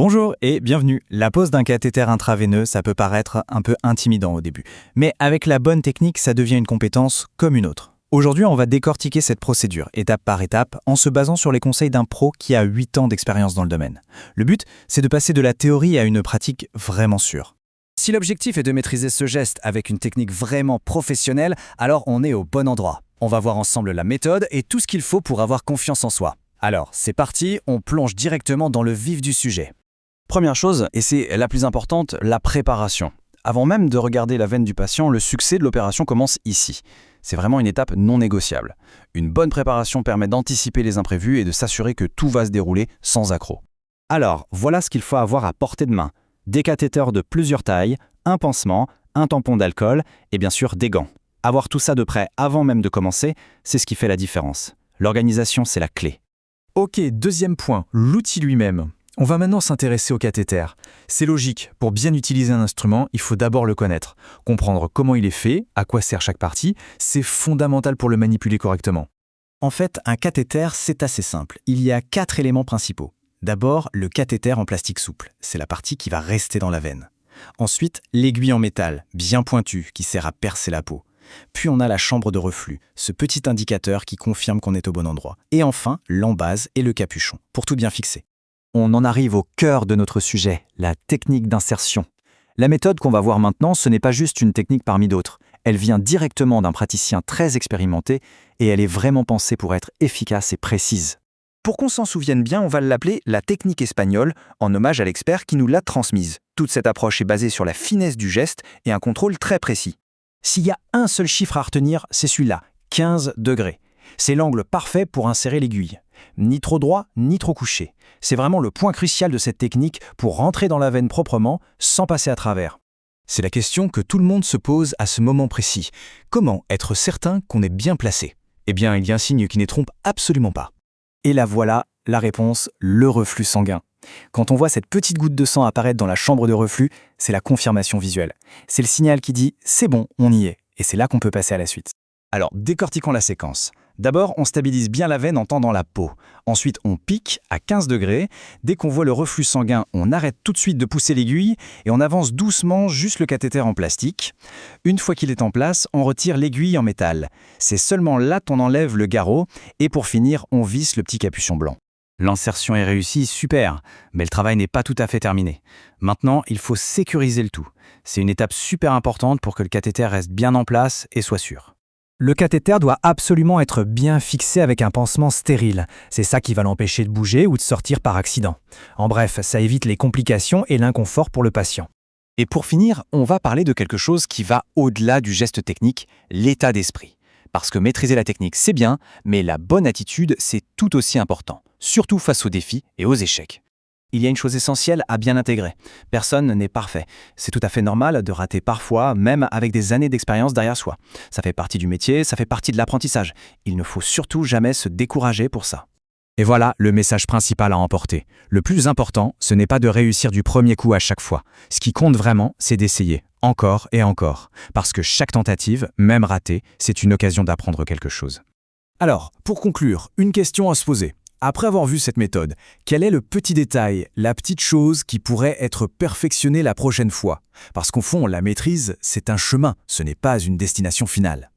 Bonjour et bienvenue. La pose d'un cathéter intraveineux, ça peut paraître un peu intimidant au début. Mais avec la bonne technique, ça devient une compétence comme une autre. Aujourd'hui, on va décortiquer cette procédure, étape par étape, en se basant sur les conseils d'un pro qui a 8 ans d'expérience dans le domaine. Le but, c'est de passer de la théorie à une pratique vraiment sûre. Si l'objectif est de maîtriser ce geste avec une technique vraiment professionnelle, alors on est au bon endroit. On va voir ensemble la méthode et tout ce qu'il faut pour avoir confiance en soi. Alors, c'est parti, on plonge directement dans le vif du sujet. Première chose, et c'est la plus importante, la préparation. Avant même de regarder la veine du patient, le succès de l'opération commence ici. C'est vraiment une étape non négociable. Une bonne préparation permet d'anticiper les imprévus et de s'assurer que tout va se dérouler sans accroc. Alors, voilà ce qu'il faut avoir à portée de main. Des cathéters de plusieurs tailles, un pansement, un tampon d'alcool et bien sûr des gants. Avoir tout ça de près avant même de commencer, c'est ce qui fait la différence. L'organisation, c'est la clé. Ok, deuxième point, l'outil lui-même. On va maintenant s'intéresser au cathéter. C'est logique, pour bien utiliser un instrument, il faut d'abord le connaître. Comprendre comment il est fait, à quoi sert chaque partie, c'est fondamental pour le manipuler correctement. En fait, un cathéter, c'est assez simple. Il y a 4 éléments principaux. D'abord, le cathéter en plastique souple. C'est la partie qui va rester dans la veine. Ensuite, l'aiguille en métal, bien pointue, qui sert à percer la peau. Puis on a la chambre de reflux, ce petit indicateur qui confirme qu'on est au bon endroit. Et enfin, l'embase et le capuchon, pour tout bien fixer. On en arrive au cœur de notre sujet, la technique d'insertion. La méthode qu'on va voir maintenant, ce n'est pas juste une technique parmi d'autres. Elle vient directement d'un praticien très expérimenté et elle est vraiment pensée pour être efficace et précise. Pour qu'on s'en souvienne bien, on va l'appeler la technique espagnole, en hommage à l'expert qui nous l'a transmise. Toute cette approche est basée sur la finesse du geste et un contrôle très précis. S'il y a un seul chiffre à retenir, c'est celui-là, 15 degrés. C'est l'angle parfait pour insérer l'aiguille. Ni trop droit, ni trop couché. C'est vraiment le point crucial de cette technique pour rentrer dans la veine proprement, sans passer à travers. C'est la question que tout le monde se pose à ce moment précis. Comment être certain qu'on est bien placé? Eh bien, il y a un signe qui ne trompe absolument pas. Et là voilà, la réponse, le reflux sanguin. Quand on voit cette petite goutte de sang apparaître dans la chambre de reflux, c'est la confirmation visuelle. C'est le signal qui dit « c'est bon, on y est ». Et c'est là qu'on peut passer à la suite. Alors, décortiquons la séquence. D'abord, on stabilise bien la veine en tendant la peau. Ensuite, on pique à 15 degrés. Dès qu'on voit le reflux sanguin, on arrête tout de suite de pousser l'aiguille et on avance doucement juste le cathéter en plastique. Une fois qu'il est en place, on retire l'aiguille en métal. C'est seulement là qu'on enlève le garrot et pour finir, on visse le petit capuchon blanc. L'insertion est réussie, super, mais le travail n'est pas tout à fait terminé. Maintenant, il faut sécuriser le tout. C'est une étape super importante pour que le cathéter reste bien en place et soit sûr. Le cathéter doit absolument être bien fixé avec un pansement stérile. C'est ça qui va l'empêcher de bouger ou de sortir par accident. En bref, ça évite les complications et l'inconfort pour le patient. Et pour finir, on va parler de quelque chose qui va au-delà du geste technique, l'état d'esprit. Parce que maîtriser la technique, c'est bien, mais la bonne attitude, c'est tout aussi important, surtout face aux défis et aux échecs. Il y a une chose essentielle à bien intégrer. Personne n'est parfait. C'est tout à fait normal de rater parfois, même avec des années d'expérience derrière soi. Ça fait partie du métier, ça fait partie de l'apprentissage. Il ne faut surtout jamais se décourager pour ça. Et voilà le message principal à emporter. Le plus important, ce n'est pas de réussir du premier coup à chaque fois. Ce qui compte vraiment, c'est d'essayer, encore et encore. Parce que chaque tentative, même ratée, c'est une occasion d'apprendre quelque chose. Alors, pour conclure, une question à se poser. Après avoir vu cette méthode, quel est le petit détail, la petite chose qui pourrait être perfectionnée la prochaine fois? Parce qu'au fond, la maîtrise, c'est un chemin, ce n'est pas une destination finale.